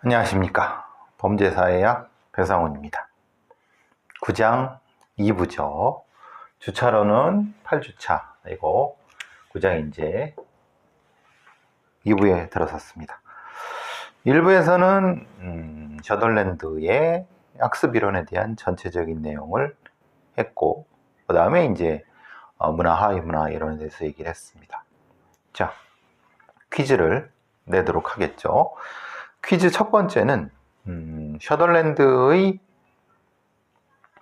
안녕하십니까. 범죄사회학 배상훈입니다. 9장 2부죠. 주차로는 8주차이고 9장 이제 2부에 들어섰습니다. 1부에서는 셔덜랜드의 학습 이론에 대한 전체적인 내용을 했고, 그 다음에 이제 문화, 하위 문화 이론에 대해서 얘기를 했습니다. 자, 퀴즈를 내도록 하겠죠. 퀴즈 첫 번째는 셔덜랜드의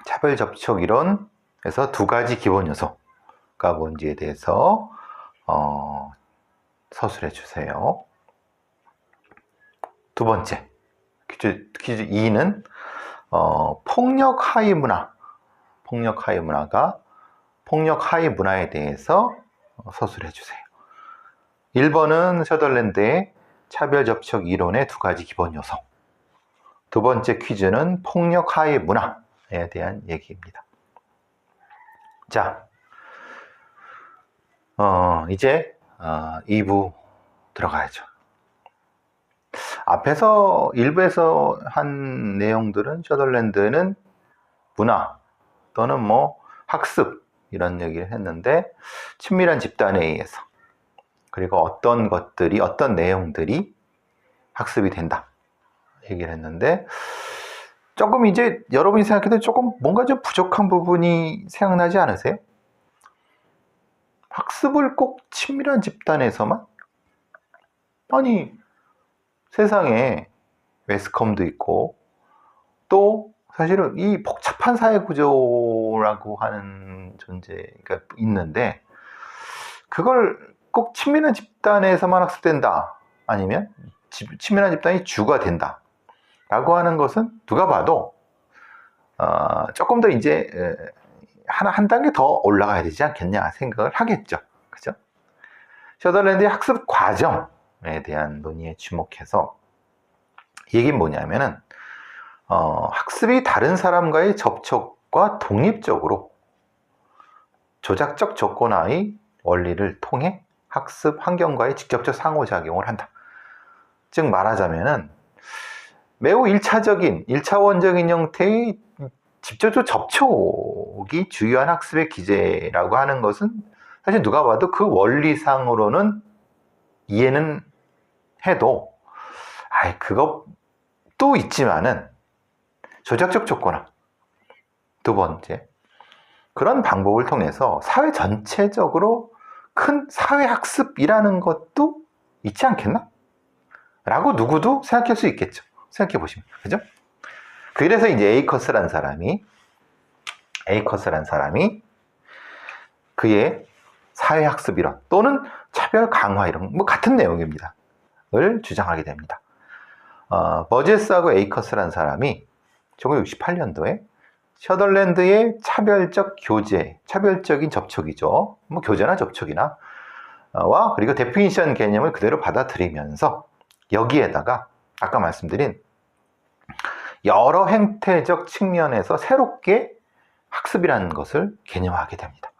차별 접촉 이론에서 두 가지 기본 요소가 뭔지에 대해서 서술해 주세요. 두 번째 퀴즈 2는 폭력 하위 문화에 대해서 서술해 주세요. 1번은 셔덜랜드의 차별 접촉 이론의 두 가지 기본 요소. 두 번째 퀴즈는 폭력 하위 문화에 대한 얘기입니다. 자, 이제 2부 들어가야죠. 앞에서 1부에서 한 내용들은 셔덜랜드는 문화 또는 학습 이런 얘기를 했는데, 친밀한 집단에 의해서 그리고 어떤 내용들이 학습이 된다 얘기를 했는데, 조금 이제 여러분이 생각해도 조금 뭔가 좀 부족한 부분이 생각나지 않으세요? 학습을 꼭 친밀한 집단에서만? 아니, 세상에 매스컴도 있고 또 사실은 이 복잡한 사회 구조라고 하는 존재가 있는데, 그걸 꼭 친밀한 집단에서만 학습된다, 아니면 친밀한 집단이 주가 된다 라고 하는 것은 누가 봐도 조금 더 이제 한 단계 더 올라가야 되지 않겠냐 생각을 하겠죠. 그죠? 셔덜랜드의 학습 과정에 대한 논의에 주목해서, 얘기는 뭐냐면은 학습이 다른 사람과의 접촉과 독립적으로 조작적 조건화의 원리를 통해 학습 환경과의 직접적 상호작용을 한다. 즉 말하자면은 매우 1차원적인 형태의 직접적 접촉이 주요한 학습의 기제라고 하는 것은 사실 누가 봐도 그 원리상으로는 이해는 해도, 그것도 있지만은 조작적 조건화, 두 번째, 그런 방법을 통해서 사회 전체적으로 큰 사회학습이라는 것도 있지 않겠나? 라고 누구도 생각할 수 있겠죠. 생각해 보시면. 그죠? 그래서 이제 에이커스란 사람이 그의 사회학습 이론 또는 차별 강화 이론, 같은 내용입니다. 을 주장하게 됩니다. 버제스하고 에이커스란 사람이 1968년도에 셔덜랜드의 차별적인 접촉이죠. 교제나 접촉이나 그리고 데피니션 개념을 그대로 받아들이면서 여기에다가 아까 말씀드린 여러 행태적 측면에서 새롭게 학습이라는 것을 개념화하게 됩니다.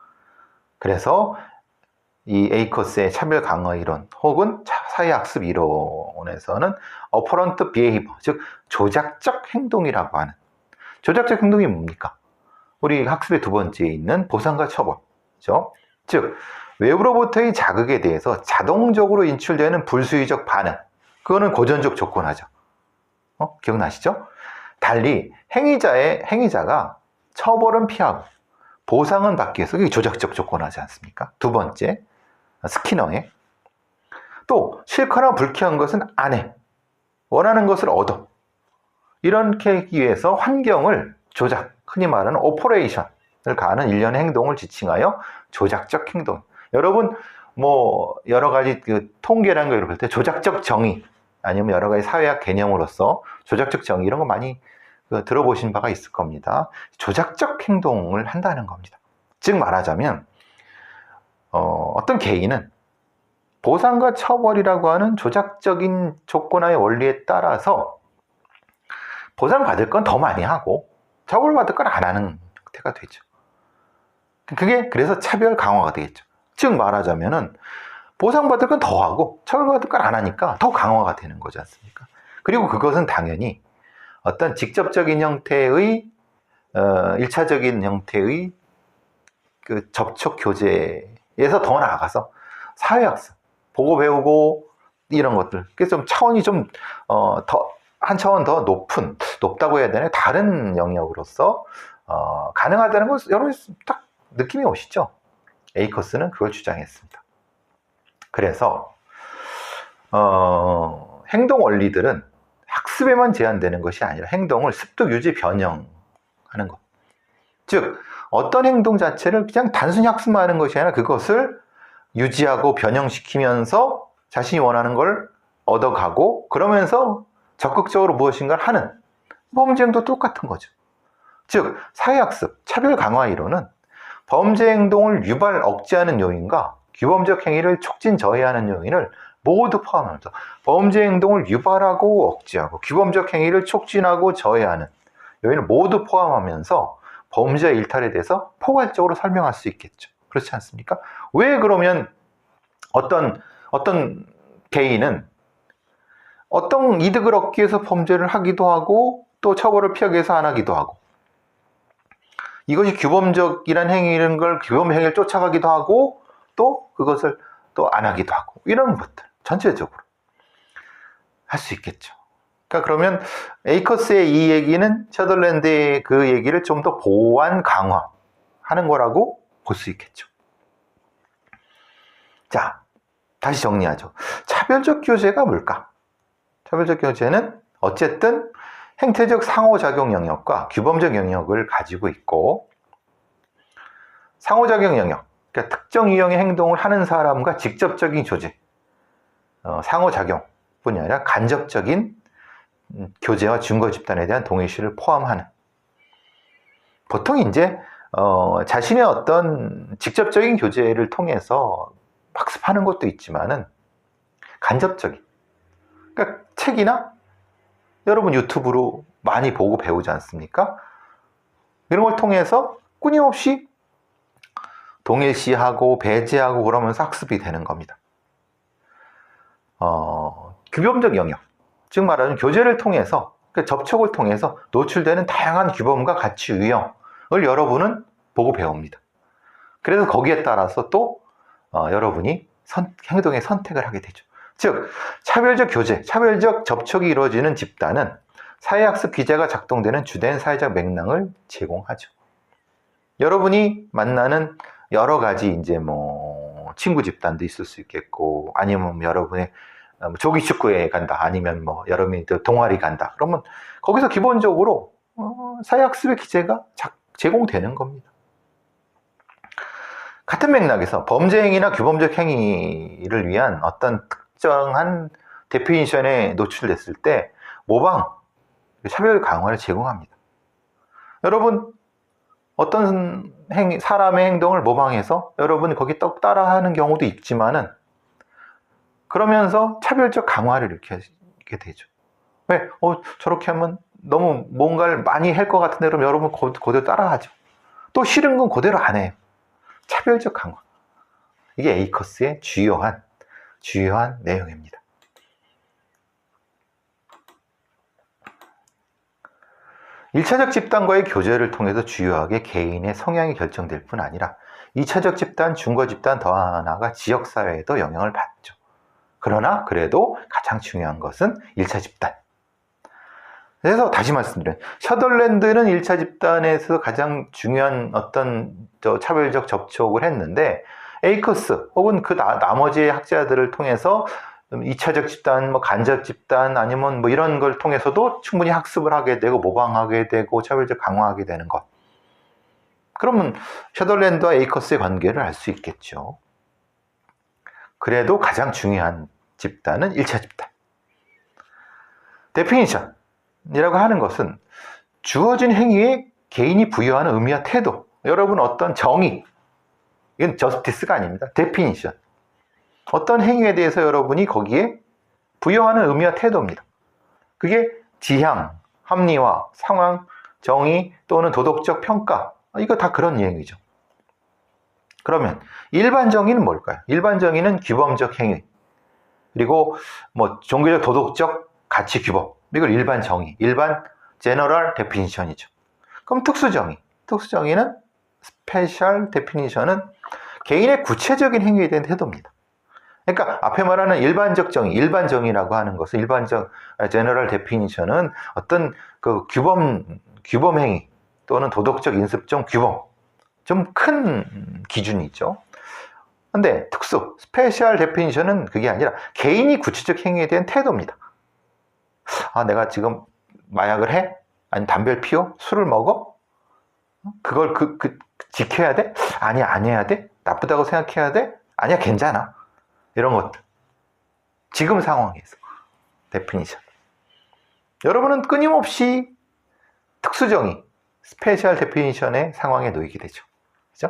그래서 이 에이커스의 차별 강화 이론 혹은 사회학습 이론에서는 어퍼런트 비헤이버, 즉 조작적 행동이라고 하는, 조작적 행동이 뭡니까? 우리 학습의 두 번째에 있는 보상과 처벌이죠. 즉 외부로부터의 자극에 대해서 자동적으로 인출되는 불수의적 반응, 그거는 고전적 조건하죠. 기억나시죠? 달리 행위자가 처벌은 피하고 보상은 받기 위해서, 그게 조작적 조건하지 않습니까? 두 번째, 스키너의 또 싫거나 불쾌한 것은 안 해, 원하는 것을 얻어, 이렇게 하기 위해서 환경을 조작, 흔히 말하는 오퍼레이션을 가하는 일련의 행동을 지칭하여 조작적 행동. 여러분 여러 가지 통계라는 거 이럴 때 조작적 정의, 아니면 여러 가지 사회학 개념으로서 조작적 정의 이런 거 많이 들어보신 바가 있을 겁니다. 조작적 행동을 한다는 겁니다. 즉 말하자면 어떤 개인은 보상과 처벌이라고 하는 조작적인 조건화의 원리에 따라서 보상받을 건 더 많이 하고 처벌받을 건 안 하는 형태가 되죠. 그게 그래서 차별 강화가 되겠죠. 즉 말하자면은 보상받을 건 더 하고 처벌받을 건 안 하니까 더 강화가 되는 거지 않습니까? 그리고 그것은 당연히 어떤 직접적인 형태의 1차적인 형태의 그 접촉 교제에서 더 나아가서 사회학습, 보고 배우고 이런 것들. 그래서 좀 차원이 한 차원 더 높다고 해야 되나요? 다른 영역으로서 가능하다는 걸 여러분 딱 느낌이 오시죠? 에이커스는 그걸 주장했습니다. 그래서 행동 원리들은 학습에만 제한되는 것이 아니라 행동을 습득, 유지, 변형하는 것. 즉 어떤 행동 자체를 그냥 단순히 학습만 하는 것이 아니라 그것을 유지하고 변형시키면서 자신이 원하는 걸 얻어가고 그러면서 적극적으로 무엇인가를 하는 범죄행도 똑같은 거죠. 즉 사회학습, 차별 강화 이론은 범죄 행동을 유발, 억제하는 요인과 규범적 행위를 촉진, 저해하는 요인을 모두 포함하면서 범죄 행동을 유발하고 억제하고 규범적 행위를 촉진하고 저해하는 요인을 모두 포함하면서 범죄 일탈에 대해서 포괄적으로 설명할 수 있겠죠. 그렇지 않습니까? 왜 그러면 어떤 개인은 어떤 이득을 얻기 위해서 범죄를 하기도 하고 또 처벌을 피하기 위해서 안 하기도 하고 이것이 규범적이란 행위인 걸 규범 행위를 쫓아가기도 하고 또 그것을 또 안 하기도 하고 이런 것들 전체적으로 할 수 있겠죠. 그러니까 그러면 에이커스의 이 얘기는 셔덜랜드의 그 얘기를 좀 더 보완 강화하는 거라고 볼 수 있겠죠. 자, 다시 정리하죠. 차별적 교제가 뭘까? 차별적 교제는 어쨌든 행태적 상호작용 영역과 규범적 영역을 가지고 있고 상호작용 영역, 그러니까 특정 유형의 행동을 하는 사람과 직접적인 교제, 상호작용뿐이 아니라 간접적인 교제와 증거 집단에 대한 동의시를 포함하는 보통 이제 자신의 어떤 직접적인 교제를 통해서 학습하는 것도 있지만은 간접적인 그러니까 책이나 여러분 유튜브로 많이 보고 배우지 않습니까? 이런 걸 통해서 끊임없이 동일시하고 배제하고 그러면서 학습이 되는 겁니다. 규범적 영역, 즉 말하자면 교제를 통해서 그러니까 접촉을 통해서 노출되는 다양한 규범과 가치 유형을 여러분은 보고 배웁니다. 그래서 거기에 따라서 또 여러분이 행동의 선택을 하게 되죠. 즉 차별적 교제, 차별적 접촉이 이루어지는 집단은 사회학습 기제가 작동되는 주된 사회적 맥락을 제공하죠. 여러분이 만나는 여러 가지 이제 뭐 친구 집단도 있을 수 있겠고 아니면 여러분의 조기 축구에 간다 아니면 뭐 여러분이 동아리 간다 그러면 거기서 기본적으로 사회학습의 기제가 제공되는 겁니다. 같은 맥락에서 범죄 행위나 규범적 행위를 위한 어떤 특정한 데피니션에 노출됐을 때 모방, 차별 강화를 제공합니다. 여러분 어떤 사람의 행동을 모방해서 여러분 거기 떡 따라하는 경우도 있지만은 그러면서 차별적 강화를 이렇게 되죠. 왜? 저렇게 하면 너무 뭔가를 많이 할 것 같은데 그럼 여러분 그대로 따라하죠. 또 싫은 건 그대로 안 해요. 차별적 강화. 이게 에이커스의 주요한 내용입니다. 일차적 집단과의 교제를 통해서 주요하게 개인의 성향이 결정될 뿐 아니라 2차적 집단, 중거 집단 더 하나가 지역사회에도 영향을 받죠. 그러나 그래도 가장 중요한 것은 1차 집단. 그래서 다시 말씀드려요. 셔덜랜드는 1차 집단에서 가장 중요한 어떤 차별적 접촉을 했는데 에이커스 혹은 그 나머지 학자들을 통해서 2차적 집단, 뭐 간접 집단 아니면 뭐 이런 걸 통해서도 충분히 학습을 하게 되고 모방하게 되고 차별적 강화하게 되는 것. 그러면 셔덜랜드와 에이커스의 관계를 알 수 있겠죠. 그래도 가장 중요한 집단은 1차 집단. 데피니션이라고 하는 것은 주어진 행위에 개인이 부여하는 의미와 태도. 여러분 어떤 정의, 이건 저스티스가 아닙니다. 데피니션. 어떤 행위에 대해서 여러분이 거기에 부여하는 의미와 태도입니다. 그게 지향, 합리화, 상황, 정의 또는 도덕적 평가. 이거 다 그런 얘기죠. 그러면 일반 정의는 뭘까요? 일반 정의는 규범적 행위 그리고 뭐 종교적 도덕적 가치 규범 이걸 일반 정의, 일반 general definition이죠. 그럼 특수정의는 special definition은 개인의 구체적인 행위에 대한 태도입니다. 그러니까 앞에 말하는 일반적 정의, 일반 정의라고 하는 것은 일반적 general definition은 어떤 그 규범 행위 또는 도덕적 인습적 규범, 좀 큰 기준이죠. 근데 특수, 스페셜 데피니션은 그게 아니라 개인이 구체적 행위에 대한 태도입니다. 아, 내가 지금 마약을 해? 아니 담배를 피워? 술을 먹어? 그걸 지켜야 돼? 아니야, 안 해야 돼? 나쁘다고 생각해야 돼? 아니야, 괜찮아. 이런 것들. 지금 상황에서 데피니션. 여러분은 끊임없이 특수정의, 스페셜 데피니션의 상황에 놓이게 되죠. 그죠?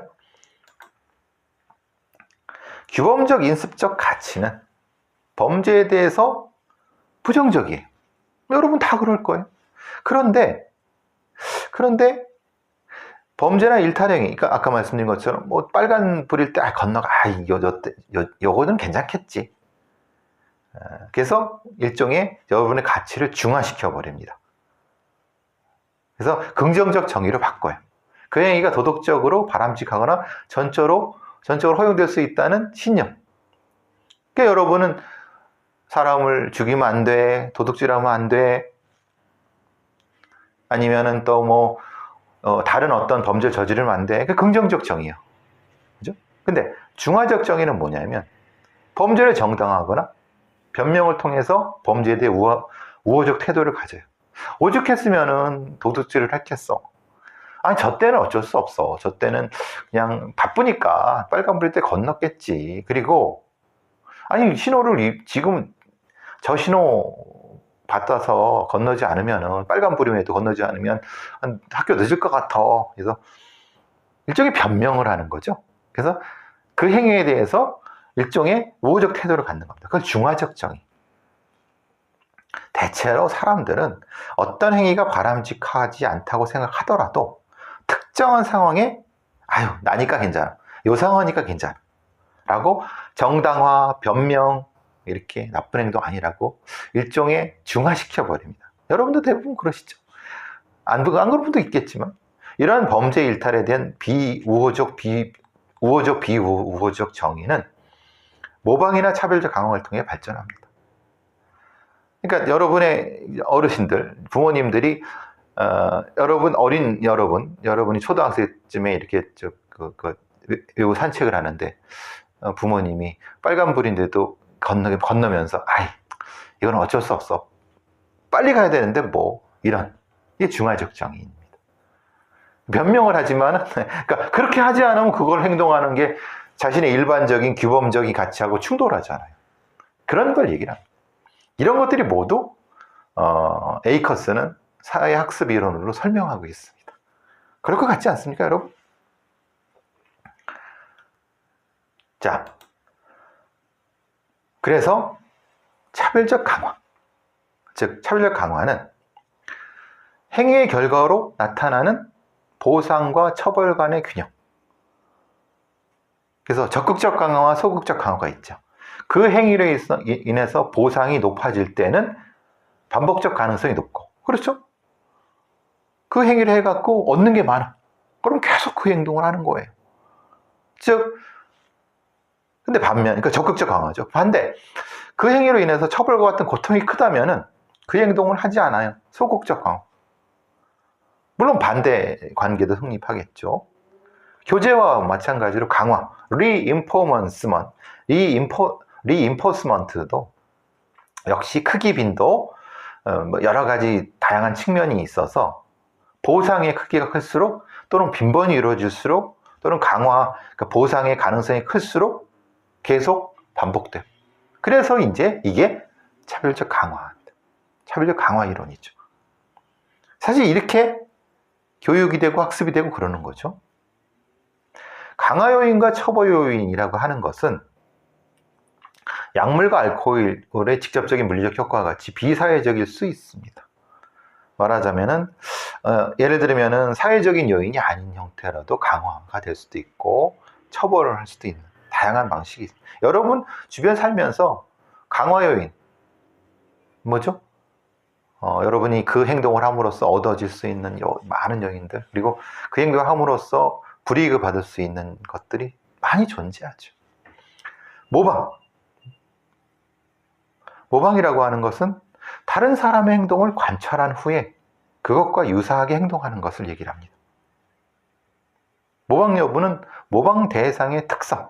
규범적 인습적 가치는 범죄에 대해서 부정적이에요. 여러분 다 그럴 거예요. 그런데 범죄나 일탈행위, 그러니까 아까 말씀드린 것처럼 뭐 빨간 불일 때 건너가, 요거는 괜찮겠지. 그래서 일종의 여러분의 가치를 중화시켜 버립니다. 그래서 긍정적 정의로 바꿔요. 그 행위가 도덕적으로 바람직하거나 전적으로 허용될 수 있다는 신념. 그러니까 여러분은 사람을 죽이면 안 돼, 도둑질하면 안 돼, 아니면은 또 뭐 다른 어떤 범죄를 저지르면 안 돼. 그 긍정적 정의예요. 그죠? 근데 중화적 정의는 뭐냐면 범죄를 정당화하거나 변명을 통해서 범죄에 대해 우호적 태도를 가져요. 오죽했으면은 도둑질을 했겠어. 아니, 저 때는 어쩔 수 없어. 저 때는 그냥 바쁘니까 빨간불일 때 건넜겠지. 그리고 아니, 신호를 지금 저 신호 받아서 건너지 않으면, 빨간불임에도 건너지 않으면 학교 늦을 것 같아. 그래서 일종의 변명을 하는 거죠. 그래서 그 행위에 대해서 일종의 우호적 태도를 갖는 겁니다. 그건 중화적 정의. 대체로 사람들은 어떤 행위가 바람직하지 않다고 생각하더라도 특정한 상황에 나니까 괜찮아, 요 상황이니까 괜찮아 라고 정당화, 변명, 이렇게 나쁜 행동 아니라고 일종의 중화시켜 버립니다. 여러분도 대부분 그러시죠? 안 그런 분도 있겠지만, 이러한 범죄 일탈에 대한 비우호적 정의는 모방이나 차별적 강화를 통해 발전합니다. 그러니까 여러분의 어르신들, 부모님들이 여러분이 초등학생쯤에 이렇게 외국 산책을 하는데 부모님이 빨간불인데도 건너면서 이건 어쩔 수 없어, 빨리 가야 되는데 이게 중화적 정의입니다. 변명을 하지만 그러니까 그렇게 하지 않으면 그걸 행동하는 게 자신의 일반적인 규범적인 가치하고 충돌하잖아요. 그런 걸 얘기를 합니다. 이런 것들이 모두 에이커스는 사회학습 이론으로 설명하고 있습니다. 그럴 것 같지 않습니까, 여러분? 자, 그래서 차별적 강화, 즉 차별적 강화는 행위의 결과로 나타나는 보상과 처벌 간의 균형. 그래서 적극적 강화와 소극적 강화가 있죠. 그 행위로 인해서 보상이 높아질 때는 반복적 가능성이 높고, 그렇죠? 그 행위를 해갖고 얻는 게 많아. 그럼 계속 그 행동을 하는 거예요. 근데 그러니까 적극적 강화죠. 반대, 그 행위로 인해서 처벌과 같은 고통이 크다면은 그 행동을 하지 않아요. 소극적 강화. 물론 반대 관계도 성립하겠죠. 교제와 마찬가지로 강화, 리인포스먼트도 역시 크기, 빈도, 여러 가지 다양한 측면이 있어서 보상의 크기가 클수록, 또는 빈번히 이루어질수록, 또는 그러니까 보상의 가능성이 클수록 계속 반복돼요. 그래서 이제 이게 차별적 강화입니다. 차별적 강화 이론이죠. 사실 이렇게 교육이 되고 학습이 되고 그러는 거죠. 강화 요인과 처벌 요인이라고 하는 것은 약물과 알코올의 직접적인 물리적 효과와 같이 비사회적일 수 있습니다. 말하자면은 예를 들면은 사회적인 요인이 아닌 형태라도 강화가 될 수도 있고 처벌을 할 수도 있는 다양한 방식이 있습니다. 여러분 주변 살면서 강화 요인 뭐죠? 여러분이 그 행동을 함으로써 얻어질 수 있는 많은 요인들, 그리고 그 행동을 함으로써 불이익을 받을 수 있는 것들이 많이 존재하죠. 모방이라고 하는 것은 다른 사람의 행동을 관찰한 후에 그것과 유사하게 행동하는 것을 얘기를 합니다. 모방 여부는 모방 대상의 특성,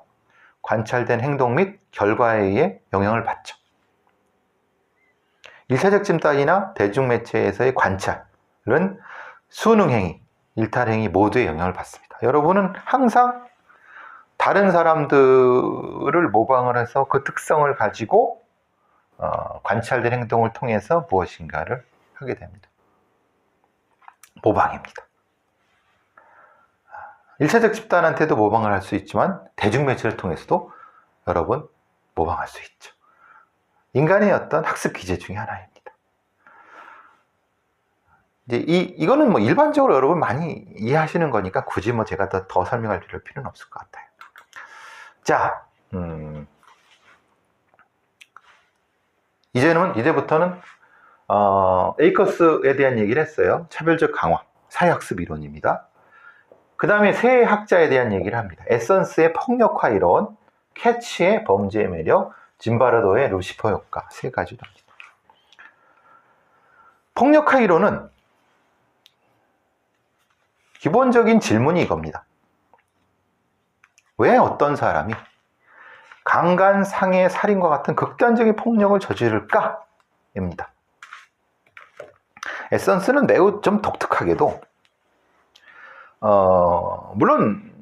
관찰된 행동 및 결과에 의해 영향을 받죠. 일차적 진단이나 대중매체에서의 관찰은 수능행위, 일탈행위 모두에 영향을 받습니다. 여러분은 항상 다른 사람들을 모방을 해서 그 특성을 가지고 관찰된 행동을 통해서 무엇인가를 하게 됩니다. 모방입니다. 일차적 집단한테도 모방을 할 수 있지만 대중매체를 통해서도 여러분 모방할 수 있죠. 인간의 어떤 학습 기제 중에 하나입니다. 이제 이거는 뭐 일반적으로 여러분 많이 이해하시는 거니까 굳이 뭐 제가 더 설명할 필요는 없을 것 같아요. 자, 이제부터는 에이커스에 대한 얘기를 했어요. 차별적 강화, 사회학습 이론입니다. 그 다음에 세 학자에 대한 얘기를 합니다. 에선스의 폭력화 이론, 캐치의 범죄의 매력, 짐바르도의 루시퍼 효과, 세 가지로 합니다. 폭력화 이론은 기본적인 질문이 이겁니다. 왜 어떤 사람이 강간, 상해, 살인과 같은 극단적인 폭력을 저지를까? 입니다. 에선스는 매우 좀 독특하게도 물론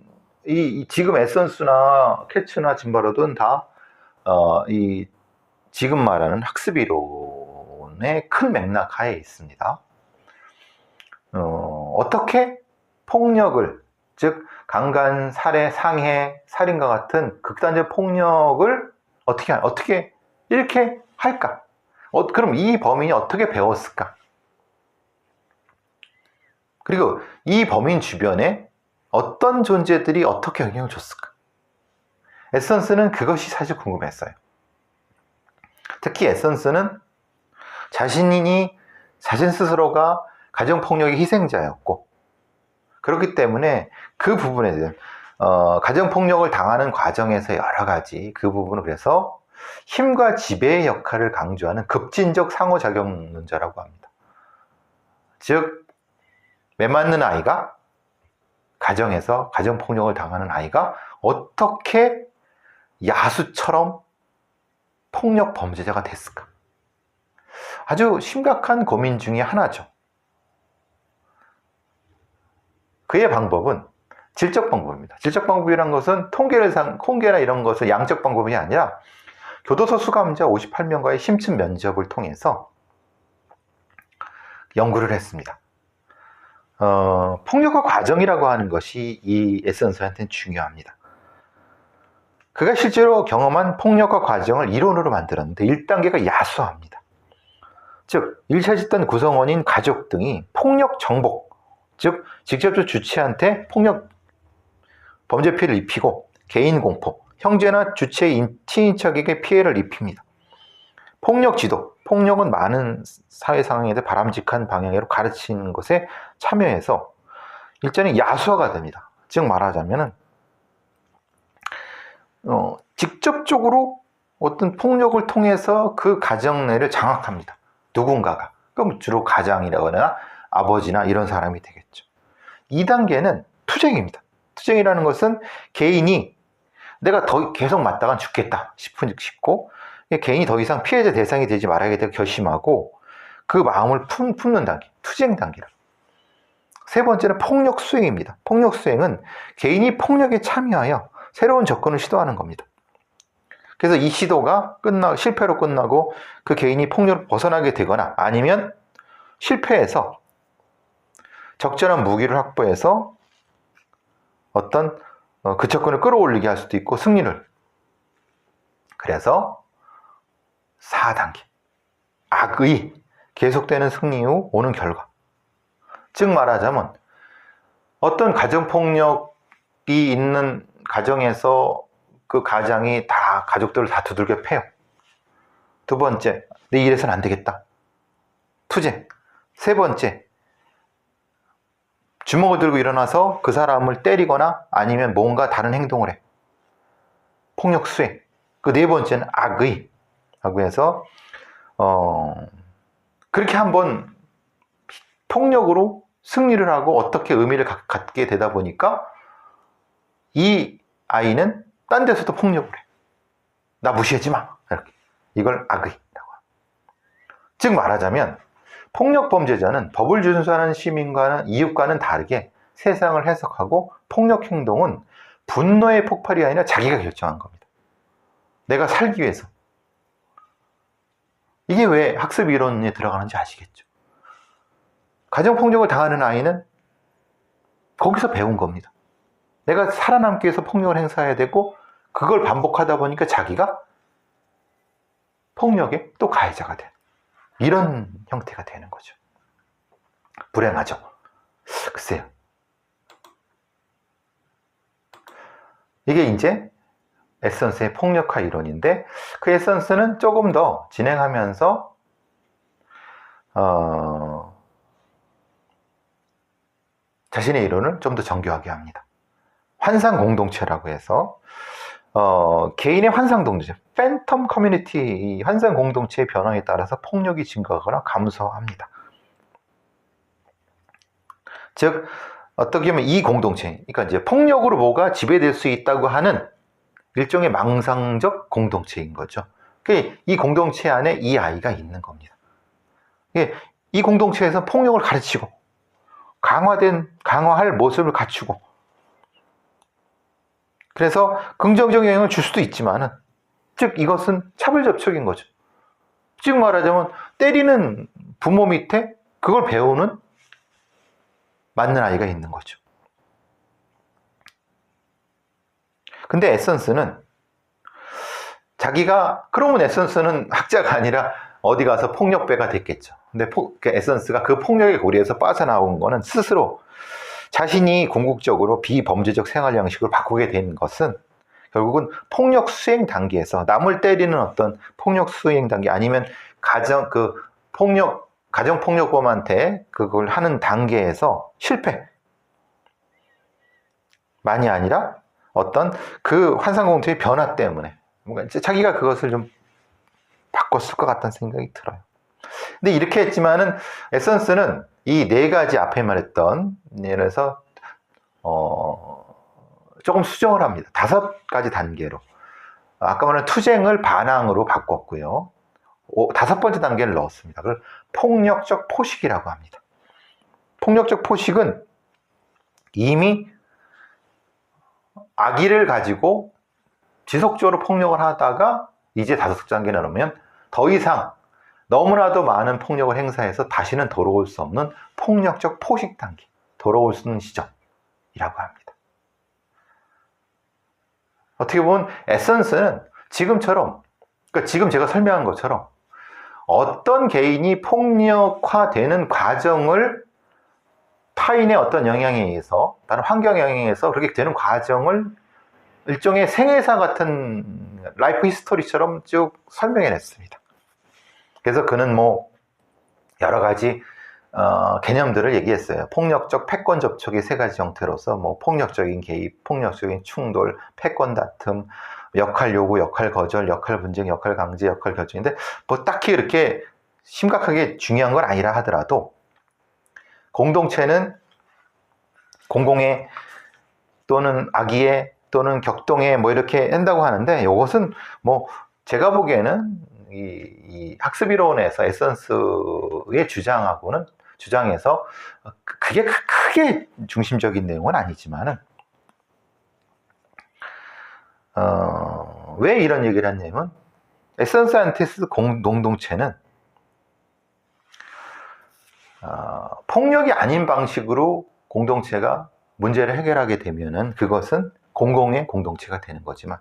지금 에선스나 캐츠나 짐바르도는 다 지금 말하는 학습 이론의 큰 맥락 하에 있습니다. 어떻게 폭력을, 즉 강간, 살해, 상해, 살인과 같은 극단적 폭력을 어떻게 이렇게 할까? 그럼 이 범인이 어떻게 배웠을까? 그리고 이 범인 주변에 어떤 존재들이 어떻게 영향을 줬을까? 에선스는 그것이 사실 궁금했어요. 특히 에선스는 자신 스스로가 가정폭력의 희생자였고, 그렇기 때문에 그 부분에 대한 가정폭력을 당하는 과정에서 여러 가지 그 부분을 그래서 힘과 지배의 역할을 강조하는 급진적 상호작용론자라고 합니다. 즉 매맞는 아이가 가정에서 가정폭력을 당하는 아이가 어떻게 야수처럼 폭력 범죄자가 됐을까? 아주 심각한 고민 중에 하나죠. 그의 방법은 질적 방법입니다. 질적 방법이란 것은 통계나 이런 것을 양적 방법이 아니라 교도소 수감자 58명과의 심층 면접을 통해서 연구를 했습니다. 폭력화 과정이라고 하는 것이 이 에선스한테는 중요합니다. 그가 실제로 경험한 폭력화 과정을 이론으로 만들었는데 1단계가 야수화입니다. 즉 1차 집단 구성원인 가족 등이 폭력 정복, 즉 직접적 주체한테 폭력 범죄 피해를 입히고 개인 공포, 형제나 주체의 친인척에게 피해를 입힙니다. 폭력 지도, 폭력은 많은 사회 상황에서 바람직한 방향으로 가르치는 것에 참여해서 일전에 야수화가 됩니다. 즉 말하자면은 직접적으로 어떤 폭력을 통해서 그 가정 내를 장악합니다. 누군가가. 그럼 주로 가장이라거나 아버지나 이런 사람이 되겠죠. 2단계는 투쟁입니다. 투쟁이라는 것은 개인이 내가 더 계속 맞다간 죽겠다 싶고 개인이 더 이상 피해자 대상이 되지 말아야겠다고 결심하고 그 마음을 품는 단계, 투쟁 단계를. 세 번째는 폭력 수행입니다. 폭력 수행은 개인이 폭력에 참여하여 새로운 접근을 시도하는 겁니다. 그래서 이 시도가 실패로 끝나고 그 개인이 폭력을 벗어나게 되거나 아니면 실패해서 적절한 무기를 확보해서 어떤 그 접근을 끌어올리게 할 수도 있고 승리를. 그래서 4단계. 악의 계속되는 승리 후 오는 결과. 즉 말하자면 어떤 가정폭력이 있는 가정에서 그 가장이 다 가족들을 다 두들겨 패요. 두 번째, 내 이래서는 안 되겠다. 투쟁. 세 번째, 주먹을 들고 일어나서 그 사람을 때리거나 아니면 뭔가 다른 행동을 해. 폭력 수행. 그 네 번째는 악의. 라고 해서 그렇게 한번 폭력으로 승리를 하고 어떻게 의미를 갖게 되다 보니까 이 아이는 딴 데서도 폭력을 해. 나 무시하지 마. 이렇게. 이걸 악의라고 합니다. 즉 말하자면 폭력 범죄자는 법을 준수하는 시민과는 이웃과는 다르게 세상을 해석하고 폭력 행동은 분노의 폭발이 아니라 자기가 결정한 겁니다. 내가 살기 위해서. 이게 왜 학습 이론에 들어가는지 아시겠죠? 가정폭력을 당하는 아이는 거기서 배운 겁니다. 내가 살아남기 위해서 폭력을 행사해야 되고 그걸 반복하다 보니까 자기가 폭력의 또 가해자가 돼. 이런 형태가 되는 거죠. 불행하죠. 글쎄요. 이게 이제 에선스의 폭력화 이론인데 그 에선스는 조금 더 진행하면서 자신의 이론을 좀 더 정교하게 합니다. 환상 공동체라고 해서 개인의 환상 공동체, 팬텀 커뮤니티, 환상 공동체의 변화에 따라서 폭력이 증가하거나 감소합니다. 즉 어떻게 보면 이 공동체, 그러니까 이제 폭력으로 뭐가 지배될 수 있다고 하는 일종의 망상적 공동체인 거죠. 이 공동체 안에 이 아이가 있는 겁니다. 이 공동체에서 폭력을 가르치고 강화할 모습을 갖추고 그래서 긍정적인 영향을 줄 수도 있지만은 즉 이것은 차별 접촉인 거죠. 즉 말하자면 때리는 부모 밑에 그걸 배우는 맞는 아이가 있는 거죠. 근데 에선스는 그러면 에선스는 학자가 아니라 어디 가서 폭력배가 됐겠죠. 근데 에선스가 그 폭력의 고리에서 빠져나온 거는 스스로 자신이 궁극적으로 비범죄적 생활 양식을 바꾸게 된 것은 결국은 폭력 수행 단계에서 남을 때리는 어떤 폭력 수행 단계 아니면 가정폭력범한테 그걸 하는 단계에서 실패만이 아니라 어떤 그 환상공동체의 변화 때문에 뭔가 자기가 그것을 좀 바꿨을 것 같다는 생각이 들어요. 근데 이렇게 했지만은 에선스는 이 네 가지 앞에 말했던 예를 들어서 조금 수정을 합니다. 5가지 단계로. 아까 말한 투쟁을 반항으로 바꿨고요. 5번째 단계를 넣었습니다. 그걸 폭력적 포식이라고 합니다. 폭력적 포식은 이미 악의를 가지고 지속적으로 폭력을 하다가 이제 5단계를 넣으면 더 이상 너무나도 많은 폭력을 행사해서 다시는 돌아올 수 없는 폭력적 포식 단계, 돌아올 수 있는 시점이라고 합니다. 어떻게 보면 에선스는 지금처럼, 그러니까 지금 제가 설명한 것처럼 어떤 개인이 폭력화되는 과정을 타인의 어떤 영향에 의해서, 다른 환경 영향에 의해서 그렇게 되는 과정을 일종의 생애사 같은 라이프 히스토리처럼 쭉 설명해 냈습니다. 그래서 그는 여러 가지 개념들을 얘기했어요. 폭력적 패권 접촉의 3가지 형태로서 폭력적인 개입, 폭력적인 충돌, 패권 다툼, 역할 요구, 역할 거절, 역할 분쟁, 역할 강제, 역할 결정인데 딱히 이렇게 심각하게 중요한 건 아니라 하더라도 공동체는 공공의 또는 악의의 또는 격동의 이렇게 한다고 하는데 이것은 제가 보기에는 이 학습이론에서 에선스의 주장에서 그게 크게 중심적인 내용은 아니지만은 왜 이런 얘기를 했냐면 에선스 안티스 공동체는 폭력이 아닌 방식으로 공동체가 문제를 해결하게 되면은 그것은 공공의 공동체가 되는 거지만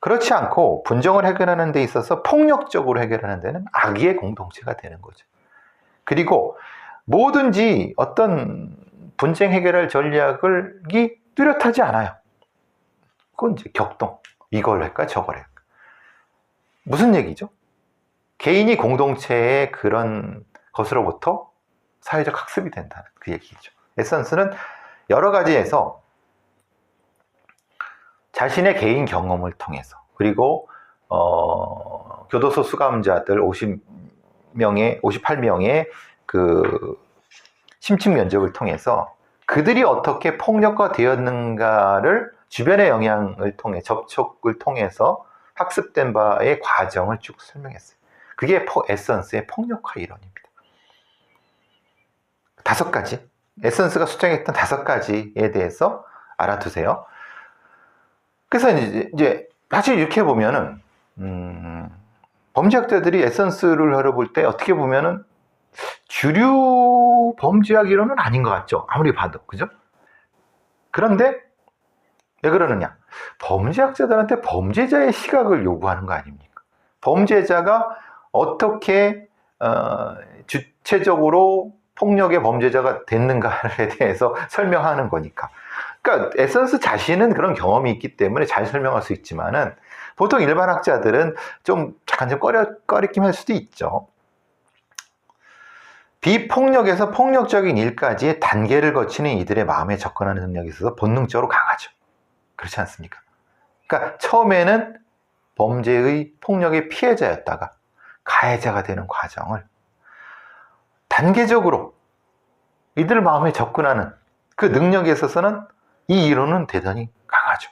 그렇지 않고 분쟁을 해결하는 데 있어서 폭력적으로 해결하는 데는 악의의 공동체가 되는 거죠. 그리고 뭐든지 어떤 분쟁 해결할 전략이 뚜렷하지 않아요. 그건 이제 격동. 이걸 할까 저걸 할까. 무슨 얘기죠? 개인이 공동체의 그런 것으로부터 사회적 학습이 된다는 그 얘기죠. 에센스는 여러 가지에서 자신의 개인 경험을 통해서, 그리고 교도소 수감자들 58명의 그 심층 면접을 통해서 그들이 어떻게 폭력화 되었는가를 주변의 영향을 통해, 접촉을 통해서 학습된 바의 과정을 쭉 설명했어요. 그게 에센스의 폭력화 이론입니다. 5가지, 에센스가 수정했던 5가지에 대해서 알아두세요. 그래서 이제 사실 이렇게 보면은 범죄학자들이 에센스를 알아볼 때 어떻게 보면은 주류 범죄학 이론은 아닌 것 같죠, 아무리 봐도. 그죠? 그런데 왜 그러느냐, 범죄학자들한테 범죄자의 시각을 요구하는 거 아닙니까? 범죄자가 어떻게 주체적으로 폭력의 범죄자가 됐는가에 대해서 설명하는 거니까. 그러니까 에센스 자신은 그런 경험이 있기 때문에 잘 설명할 수 있지만은 보통 일반 학자들은 좀 잠깐 좀 꺼리낌할 수도 있죠. 비폭력에서 폭력적인 일까지의 단계를 거치는 이들의 마음에 접근하는 능력이 있어서 본능적으로 강하죠. 그렇지 않습니까? 그러니까 처음에는 범죄의 폭력의 피해자였다가 가해자가 되는 과정을 단계적으로 이들 마음에 접근하는 그 능력에 있어서는 이 이론은 대단히 강하죠.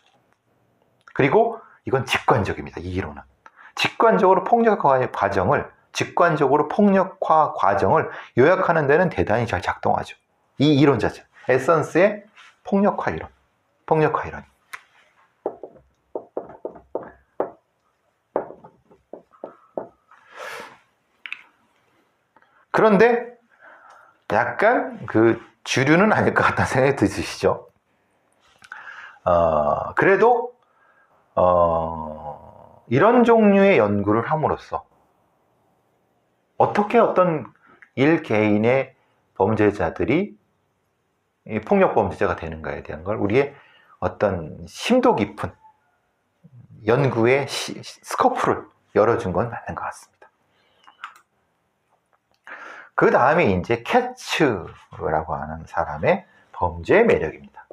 그리고 이건 직관적입니다. 이 이론은 직관적으로 폭력화 과정을 요약하는 데는 대단히 잘 작동하죠. 이 이론 자체, 에센스의 폭력화 이론. 그런데 약간 그 주류는 아닐 것 같다는 생각이 드시죠? 그래도 이런 종류의 연구를 함으로써 어떻게 어떤 일개인의 범죄자들이 폭력 범죄자가 되는가에 대한 걸 우리의 어떤 심도 깊은 연구의 스코프를 열어준 건 맞는 것 같습니다. 그 다음에 이제 캐츠라고 하는 사람의 범죄의 매력입니다.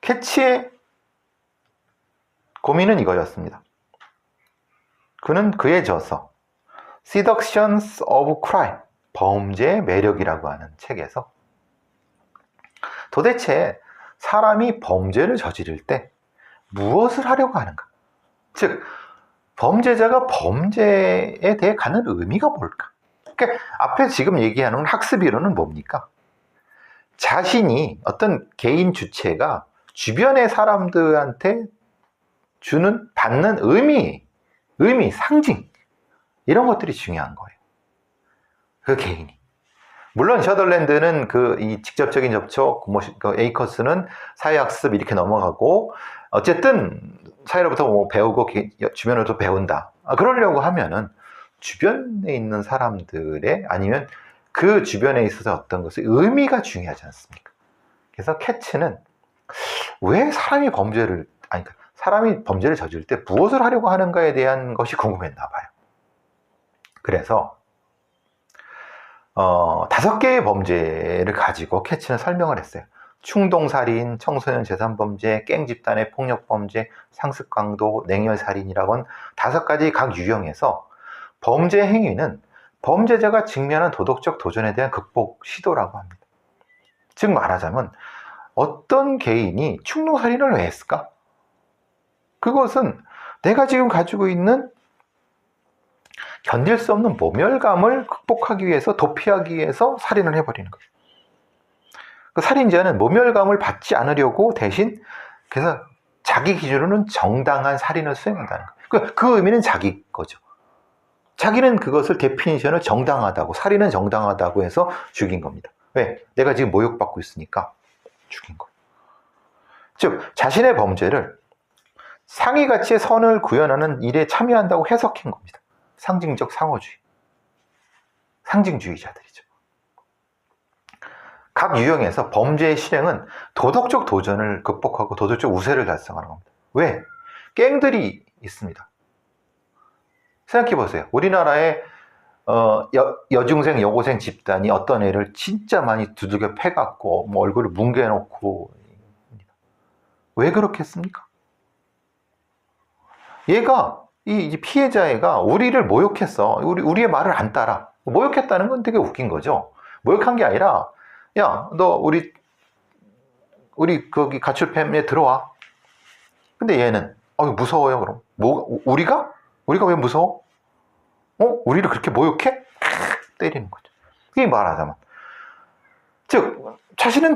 캐치의 고민은 이거였습니다. 그는 그의 저서 Seductions of Crime, 범죄의 매력이라고 하는 책에서 도대체 사람이 범죄를 저지를 때 무엇을 하려고 하는가? 즉, 범죄자가 범죄에 대해 갖는 의미가 뭘까? 그러니까 앞에 지금 얘기하는 학습 이론은 뭡니까? 자신이 어떤 개인 주체가 주변의 사람들한테 받는 의미, 상징, 이런 것들이 중요한 거예요. 그 개인이. 물론 셔덜랜드는 이 직접적인 접촉, 에이커스는 사회학습 이렇게 넘어가고, 어쨌든 사회로부터 배우고 주변으로도 배운다. 그러려고 하면은 주변에 있는 사람들의, 아니면 그 주변에 있어서 어떤 것의 의미가 중요하지 않습니까? 그래서 캐츠는 왜 사람이 범죄를 저질 때 무엇을 하려고 하는가에 대한 것이 궁금했나 봐요. 그래서 5개의 범죄를 가지고 캐치는 설명을 했어요. 충동살인, 청소년 재산범죄, 깽집단의 폭력범죄, 상습강도, 냉혈살인이라곤 5가지 각 유형에서 범죄 행위는 범죄자가 직면한 도덕적 도전에 대한 극복 시도라고 합니다. 즉 말하자면 어떤 개인이 충동살인을 왜 했을까? 그것은 내가 지금 가지고 있는 견딜 수 없는 모멸감을 극복하기 위해서, 도피하기 위해서 살인을 해버리는 거예요. 그 살인자는 모멸감을 받지 않으려고 대신, 그래서 자기 기준으로는 정당한 살인을 수행한다는 거예요. 그 의미는 자기 거죠. 자기는 그것을 데피니션을 정당하다고, 살인은 정당하다고 해서 죽인 겁니다. 왜? 내가 지금 모욕받고 있으니까 죽인 거예요. 즉, 자신의 범죄를 상위 가치의 선을 구현하는 일에 참여한다고 해석한 겁니다. 상징적 상호주의. 상징주의자들이죠. 각 유형에서 범죄의 실행은 도덕적 도전을 극복하고 도덕적 우세를 달성하는 겁니다. 왜? 갱들이 있습니다. 생각해 보세요. 우리나라의 여중생, 여고생 집단이 어떤 애를 진짜 많이 두들겨 패갖고 뭐 얼굴을 뭉개놓고 왜 그렇게 했습니까? 얘가 이 피해자 애가 우리를 모욕했어. 우리의 말을 안 따라. 모욕했다는 건 되게 웃긴 거죠. 모욕한 게 아니라 야, 너 우리 거기 가출팸에 들어와. 근데 얘는 무서워요. 그럼 우리가 왜 무서워? 우리를 그렇게 모욕해? 때리는 거죠. 이게 말하자면 즉 자신들은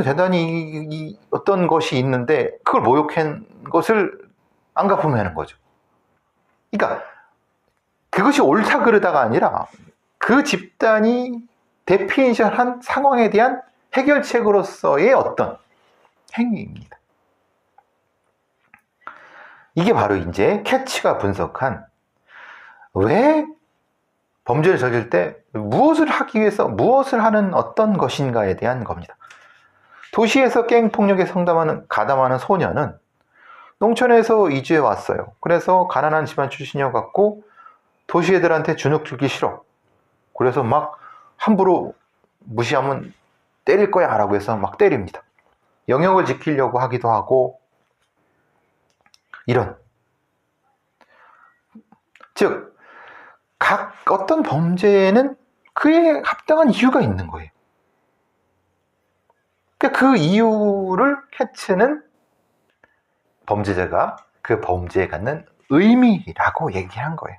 대단히 어떤 것이 있는데 그걸 모욕한 것을 안 갚으면 하는 거죠. 그러니까 그것이 옳다 그르다가 아니라 그 집단이 데피니션한 상황에 대한 해결책으로서의 어떤 행위입니다. 이게 바로 이제 캐치가 분석한 왜 범죄를 저질 때 무엇을 하기 위해서 무엇을 하는 어떤 것인가에 대한 겁니다. 도시에서 갱폭력에 가담하는 소녀는 농촌에서 이주해 왔어요. 그래서 가난한 집안 출신이어갖고 도시 애들한테 주눅 들기 싫어. 그래서 막 함부로 무시하면 때릴 거야 라고 해서 막 때립니다. 영역을 지키려고 하기도 하고 이런 즉 각 어떤 범죄에는 그에 합당한 이유가 있는 거예요. 그러니까 그 이유를 캐치는 범죄자가 그 범죄에 갖는 의미라고 얘기한 거예요.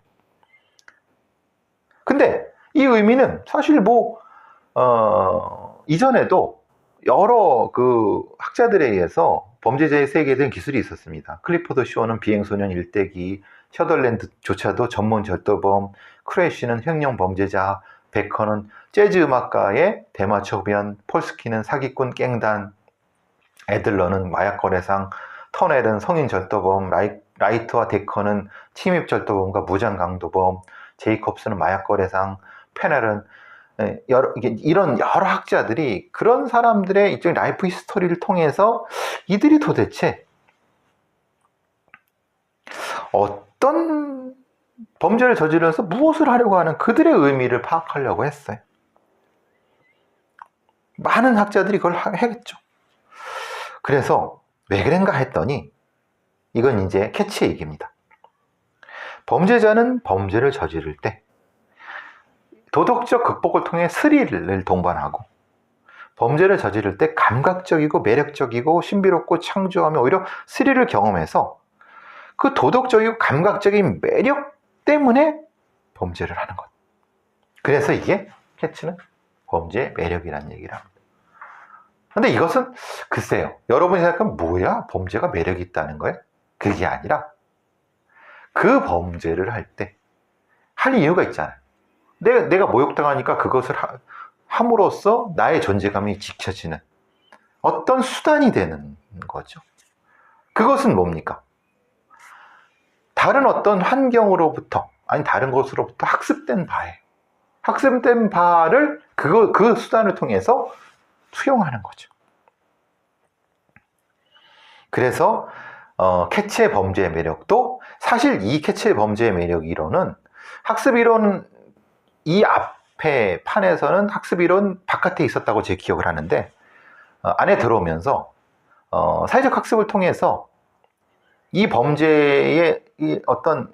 근데 이 의미는 사실 이전에도 여러 그 학자들에 의해서 범죄자의 세계에 대한 기술이 있었습니다. 클리포드 쇼는 비행소년 일대기, 셔덜랜드조차도 전문 절도범, 크래쉬는 횡령 범죄자, 베커는 재즈 음악가의 대마초변, 폴스키는 사기꾼 깽단, 애들러는 마약 거래상, 터넬은 성인 절도범, 라이트와 데커는 침입 절도범과 무장 강도범, 제이콥스는 마약 거래상, 페넬은 이런 여러 학자들이 그런 사람들의 일종의 라이프 히스토리를 통해서 이들이 도대체 어떤 범죄를 저지르면서 무엇을 하려고 하는 그들의 의미를 파악하려고 했어요. 많은 학자들이 그걸 하겠죠. 그래서 왜 그런가 했더니 이건 이제 캐치의 얘기입니다. 범죄자는 범죄를 저지를 때 도덕적 극복을 통해 스릴을 동반하고 범죄를 저지를 때 감각적이고 매력적이고 신비롭고 창조하며 오히려 스릴을 경험해서 그 도덕적이고 감각적인 매력 때문에 범죄를 하는 것. 그래서 이게 캐치는 범죄의 매력이라는 얘기를 합니다. 근데 이것은 글쎄요. 여러분이 생각하면 뭐야? 범죄가 매력이 있다는 거예요? 그게 아니라 그 범죄를 할 때 할 이유가 있잖아요. 내가 모욕당하니까 그것을 함으로써 나의 존재감이 지켜지는 어떤 수단이 되는 거죠. 그것은 뭡니까? 다른 어떤 환경으로부터 아니 다른 것으로부터 학습된 바예요. 학습된 바를 그 수단을 통해서 수용하는 거죠. 그래서 캐치의 범죄의 매력도 사실 이 캐치의 범죄의 매력 이론은 학습 이론 이 앞에 판에서는 학습 이론 바깥에 있었다고 제 기억을 하는데 안에 들어오면서 사회적 학습을 통해서 이 범죄의 이 어떤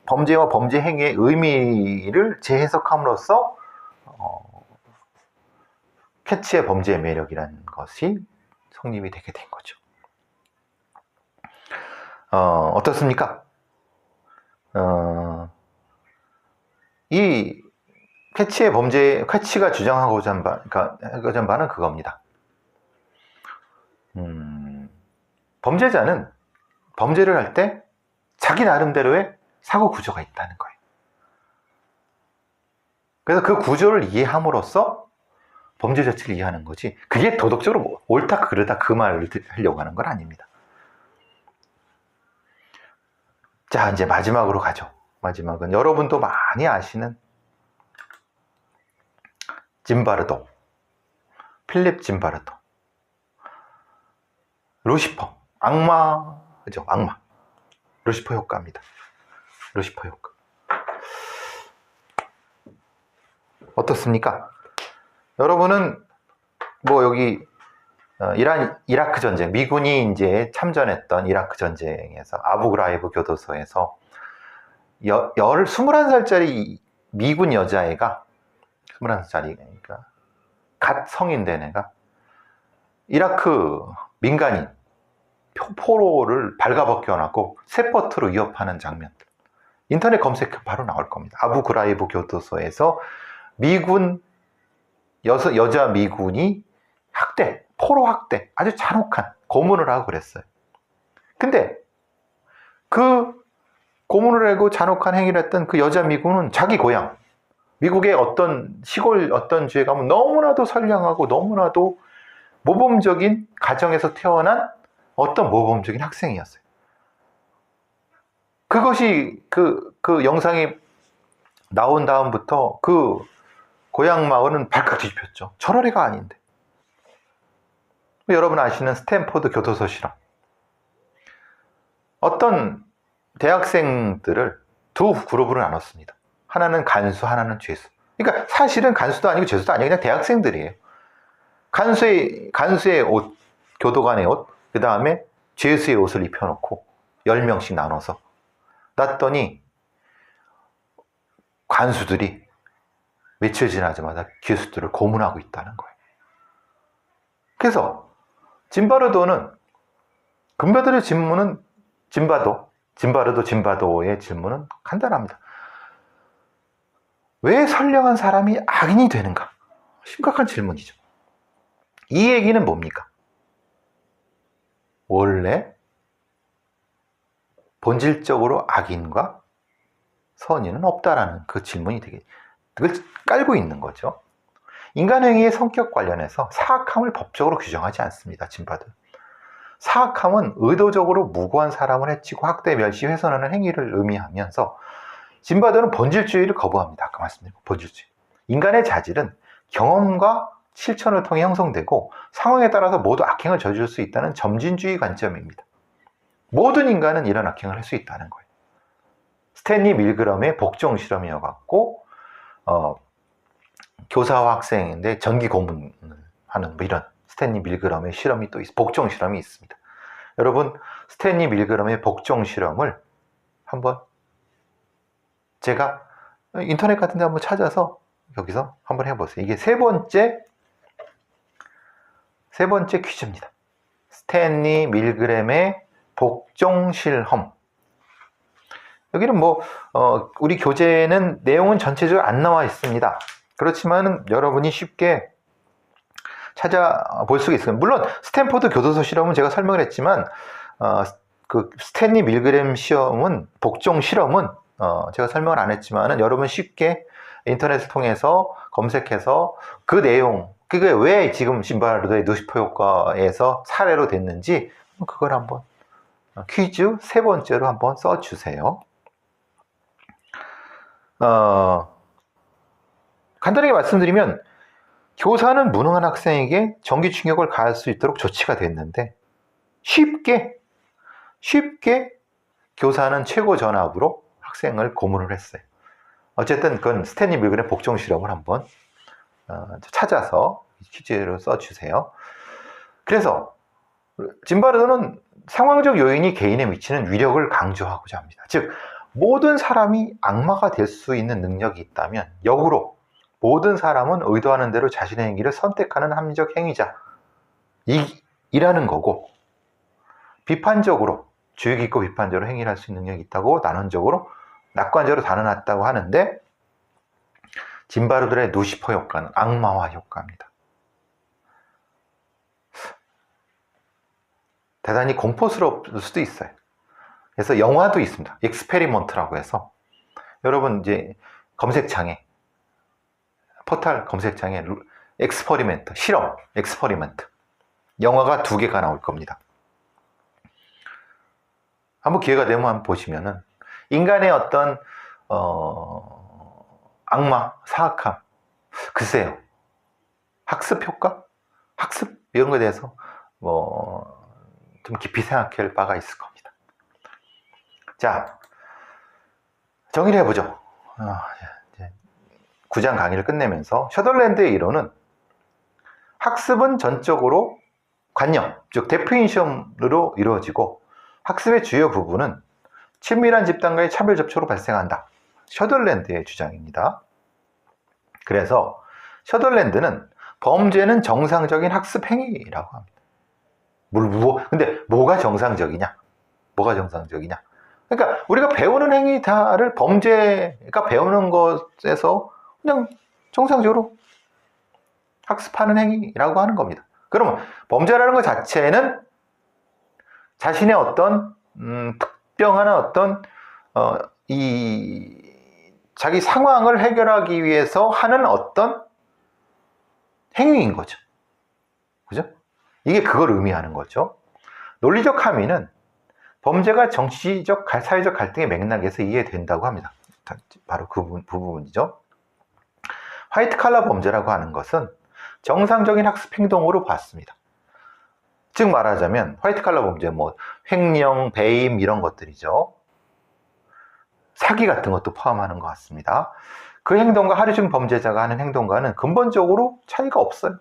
범죄와 범죄 행위의 의미를 재해석함으로써 캐치의 범죄의 매력이라는 것이 성립이 되게 된 거죠. 어떻습니까? 이 캐치가 주장하고자 하는 바는 그겁니다. 범죄자는 범죄를 할 때 자기 나름대로의 사고 구조가 있다는 거예요. 그래서 그 구조를 이해함으로써 범죄 자체를 이해하는 거지, 그게 도덕적으로 옳다 그르다 그 말을 하려고 하는 건 아닙니다. 자, 이제 마지막으로 가죠. 마지막은 여러분도 많이 아시는 짐바르도, 필립 짐바르도, 루시퍼, 악마, 그죠? 악마. 루시퍼 효과입니다. 루시퍼 효과. 어떻습니까? 여러분은 뭐 여기 이라크 전쟁, 미군이 이제 참전했던 이라크 전쟁에서 아부그라이브 교도소에서 21살짜리 미군 여자애가 21살짜리니까 갓 성인 된 애가 이라크 민간인 포로를 발가벗겨놨고 세퍼트로 위협하는 장면들 인터넷 검색해 바로 나올 겁니다. 아부그라이브 교도소에서 미군 여자 미군이 학대, 포로 학대, 아주 잔혹한 고문을 하고 그랬어요. 근데 그 고문을 하고 잔혹한 행위를 했던 그 여자 미군은 자기 고향 미국의 어떤 시골 어떤 주에 가면 너무나도 선량하고 너무나도 모범적인 가정에서 태어난 어떤 모범적인 학생이었어요. 그것이 그 영상이 나온 다음부터 그 고향 마을은 발칵 뒤집혔죠. 저런 애가 아닌데. 여러분 아시는 스탠포드 교도소 실험. 어떤 대학생들을 두 그룹으로 나눴습니다. 하나는 간수, 하나는 죄수. 그러니까 사실은 간수도 아니고 죄수도 아니고 그냥 대학생들이에요. 간수의 옷, 교도관의 옷, 그 다음에 죄수의 옷을 입혀놓고 10명씩 나눠서 놨더니 간수들이 며칠 지나자마자 죄수들을 고문하고 있다는 거예요. 그래서 짐바르도는 금바들의 질문은 짐바르도의 질문은 간단합니다. 왜 선량한 사람이 악인이 되는가? 심각한 질문이죠. 이 얘기는 뭡니까? 원래 본질적으로 악인과 선인은 없다라는 그 질문이 그걸 깔고 있는 거죠. 인간행위의 성격 관련해서 사악함을 법적으로 규정하지 않습니다. 짐바드. 사악함은 의도적으로 무고한 사람을 해치고 학대, 멸시, 훼손하는 행위를 의미하면서 짐바드는 본질주의를 거부합니다. 아까 말씀드린 본질주의. 인간의 자질은 경험과 실천을 통해 형성되고 상황에 따라서 모두 악행을 저지를 수 있다는 점진주의 관점입니다. 모든 인간은 이런 악행을 할 수 있다는 거예요. 스탠리 밀그럼의 복종 실험이어갖고 교사와 학생인데 전기 고문을 하는 뭐 이런 스탠리 밀그럼의 실험이 또 복종 실험이 있습니다. 여러분 스탠리 밀그럼의 복종 실험을 한번 제가 인터넷 같은 데 한번 찾아서 여기서 한번 해보세요. 이게 세 번째 퀴즈입니다. 스탠리 밀그램의 복종 실험. 여기는 뭐 우리 교재는 내용은 전체적으로 안 나와 있습니다. 그렇지만 여러분이 쉽게 찾아볼 수가 있습니다. 물론 스탠포드 교도소 실험은 제가 설명을 했지만 그 스탠리 밀그램 시험은 복종 실험은 제가 설명을 안 했지만 여러분 쉽게 인터넷을 통해서 검색해서 그 내용 그게 왜 지금 짐바르도의 누시포 효과에서 사례로 됐는지 그걸 한번 퀴즈 세 번째로 한번 써주세요. 간단하게 말씀드리면 교사는 무능한 학생에게 전기 충격을 가할 수 있도록 조치가 됐는데 쉽게 교사는 최고 전압으로 학생을 고문을 했어요. 어쨌든 그건 스탠리 밀그램 복종 실험을 한번 찾아서 퀴즈로 써주세요. 그래서 짐바르도는 상황적 요인이 개인에 미치는 위력을 강조하고자 합니다. 즉 모든 사람이 악마가 될 수 있는 능력이 있다면 역으로 모든 사람은 의도하는 대로 자신의 행위를 선택하는 합리적 행위자 이라는 거고 비판적으로 주의 깊고 비판적으로 행위를 할 수 있는 능력이 있다고 난원적으로 낙관적으로 나눠놨다고 하는데 짐바르도의 누시퍼 효과는 악마화 효과입니다. 대단히 공포스러울 수도 있어요. 그래서 영화도 있습니다. 익스페리먼트라고 해서 여러분 이제 검색창에 포털 검색창에 엑스퍼리멘트 실험 엑스퍼리멘트 영화가 2개가 나올 겁니다. 한번 기회가 되면 한번 보시면은 인간의 어떤 악마, 사악함 글쎄요 학습 효과? 학습 이런 거에 대해서 뭐 좀 깊이 생각할 바가 있을 겁니다. 자, 정리를 해보죠. 9장 강의를 끝내면서 셔덜랜드의 이론은 학습은 전적으로 관념, 즉 데피니션으로 이루어지고 학습의 주요 부분은 친밀한 집단과의 차별 접촉으로 발생한다. 셔덜랜드의 주장입니다. 그래서 셔덜랜드는 범죄는 정상적인 학습 행위라고 합니다. 근데 뭐가 정상적이냐? 뭐가 정상적이냐? 그러니까 우리가 배우는 행위다를 범죄가 배우는 것에서 그냥 정상적으로 학습하는 행위라고 하는 겁니다. 그러면 범죄라는 것 자체는 자신의 어떤 특정한 어떤 자기 상황을 해결하기 위해서 하는 어떤 행위인 거죠. 그죠? 이게 그걸 의미하는 거죠. 논리적 함의는 범죄가 정치적, 사회적 갈등의 맥락에서 이해된다고 합니다. 바로 그 부분이죠. 화이트 칼라 범죄라고 하는 것은 정상적인 학습 행동으로 봤습니다. 즉 말하자면 화이트 칼라 범죄, 횡령, 배임 이런 것들이죠. 사기 같은 것도 포함하는 것 같습니다. 그 행동과 하류층 범죄자가 하는 행동과는 근본적으로 차이가 없어요.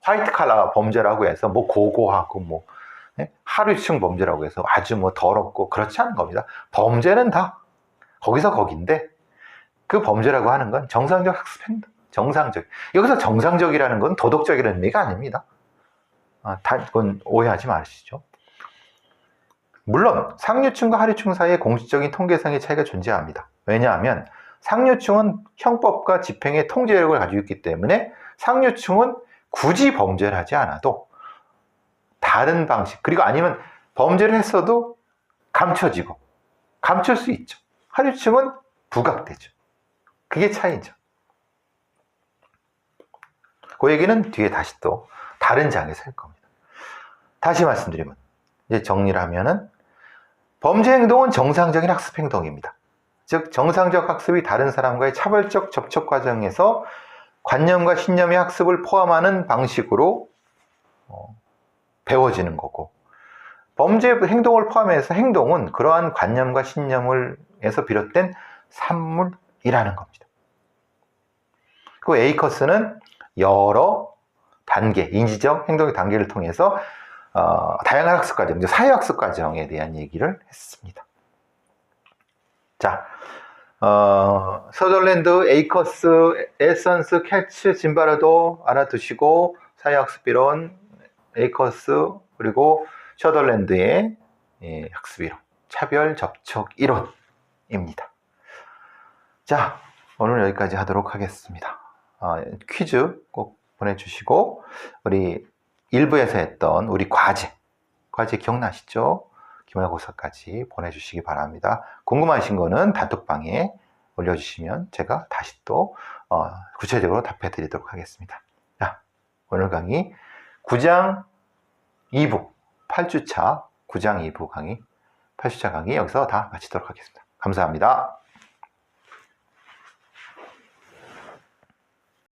화이트 칼라 범죄라고 해서 고고하고 하류층 범죄라고 해서 아주 더럽고 그렇지 않은 겁니다. 범죄는 다 거기서 거긴데 그 범죄라고 하는 건 정상적 학습 행동, 정상적. 여기서 정상적이라는 건 도덕적이라는 의미가 아닙니다. 그건 오해하지 마시죠. 물론 상류층과 하류층 사이에 공식적인 통계상의 차이가 존재합니다. 왜냐하면 상류층은 형법과 집행의 통제력을 가지고 있기 때문에 상류층은 굳이 범죄를 하지 않아도 다른 방식, 그리고 아니면 범죄를 했어도 감출 수 있죠. 하류층은 부각되죠. 그게 차이죠. 그 얘기는 뒤에 다시 또 다른 장에서 할 겁니다. 다시 말씀드리면, 이제 정리를 하면은 범죄 행동은 정상적인 학습 행동입니다. 즉 정상적 학습이 다른 사람과의 차별적 접촉 과정에서 관념과 신념의 학습을 포함하는 방식으로 배워지는 거고, 범죄 행동을 포함해서 행동은 그러한 관념과 신념에서 비롯된 산물이라는 겁니다. 그 에이커스는 여러 단계, 인지적, 행동의 단계를 통해서 다양한 학습 과정, 사회학습 과정에 대한 얘기를 했습니다. 자, 서덜랜드, 에이커스, 에선스, 캐츠, 짐바라도 알아두시고, 사회학습 이론, 에이커스, 그리고 서덜랜드의 학습 이론, 차별 접촉 이론입니다. 자, 오늘 여기까지 하도록 하겠습니다. 퀴즈 꼭 보내주시고, 우리 1부에서 했던 우리 과제 기억나시죠? 기말고사까지 보내주시기 바랍니다. 궁금하신 거는 단톡방에 올려주시면 제가 다시 또 구체적으로 답해 드리도록 하겠습니다. 자, 오늘 강의 9장 2부 8주차 9장 2부 강의 8주차 강의 여기서 다 마치도록 하겠습니다. 감사합니다.